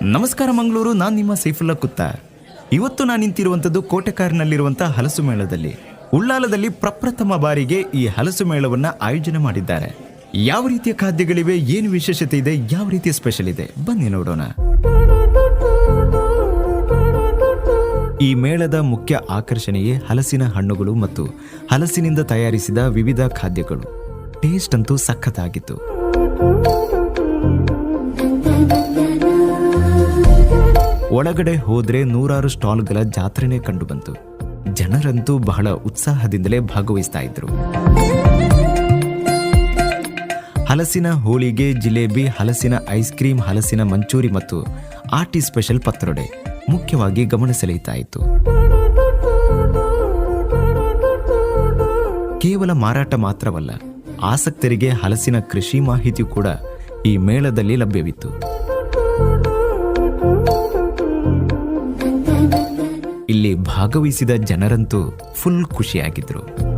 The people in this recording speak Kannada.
ನಮಸ್ಕಾರ ಮಂಗಳೂರು, ನಾನು ನಿಮ್ಮ ಸೈಫುಲ್ಲಾ ಕುತ್ತಾರ್. ಇವತ್ತು ನಾನು ನಿಂತಿರುವಂಥದ್ದು ಕೋಟೆಕಾರಿನಲ್ಲಿರುವಂಥ ಹಲಸು ಮೇಳದಲ್ಲಿ. ಉಳ್ಳಾಲದಲ್ಲಿ ಪ್ರಪ್ರಥಮ ಬಾರಿಗೆ ಈ ಹಲಸು ಮೇಳವನ್ನು ಆಯೋಜನೆ ಮಾಡಿದ್ದಾರೆ. ಯಾವ ರೀತಿಯ ಖಾದ್ಯಗಳಿವೆ, ಏನು ವಿಶೇಷತೆ ಇದೆ, ಯಾವ ರೀತಿಯ ಸ್ಪೆಷಲ್ ಇದೆ, ಬನ್ನಿ ನೋಡೋಣ. ಈ ಮೇಳದ ಮುಖ್ಯ ಆಕರ್ಷಣೆಯೇ ಹಲಸಿನ ಹಣ್ಣುಗಳು ಮತ್ತು ಹಲಸಿನಿಂದ ತಯಾರಿಸಿದ ವಿವಿಧ ಖಾದ್ಯಗಳು. ಟೇಸ್ಟ್ ಅಂತೂ ಸಖತ್ತಾಗಿತ್ತು. ಒಳಗಡೆ ಹೋದ್ರೆ ನೂರಾರು ಸ್ಟಾಲ್ಗಳ ಜಾತ್ರೆನೇ ಕಂಡುಬಂತು. ಜನರಂತೂ ಬಹಳ ಉತ್ಸಾಹದಿಂದಲೇ ಭಾಗವಹಿಸ್ತಾ ಇದ್ರು. ಹಲಸಿನ ಹೋಳಿಗೆ, ಜಿಲೇಬಿ, ಹಲಸಿನ ಐಸ್ ಕ್ರೀಮ್, ಹಲಸಿನ ಮಂಚೂರಿ ಮತ್ತು ಆಟಿ ಸ್ಪೆಷಲ್ ಪತ್ರೊಡೆ ಮುಖ್ಯವಾಗಿ ಗಮನ ಸೆಳೆಯುತ್ತಾ ಇತ್ತು. ಕೇವಲ ಮಾರಾಟ ಮಾತ್ರವಲ್ಲ, ಆಸಕ್ತರಿಗೆ ಹಲಸಿನ ಕೃಷಿ ಮಾಹಿತಿಯೂ ಕೂಡ ಈ ಮೇಳದಲ್ಲಿ ಲಭ್ಯವಿತ್ತು. ಇಲ್ಲಿ ಭಾಗವಹಿಸಿದ ಜನರಂತೂ ಫುಲ್ ಖುಷಿಯಾಗಿದ್ರು.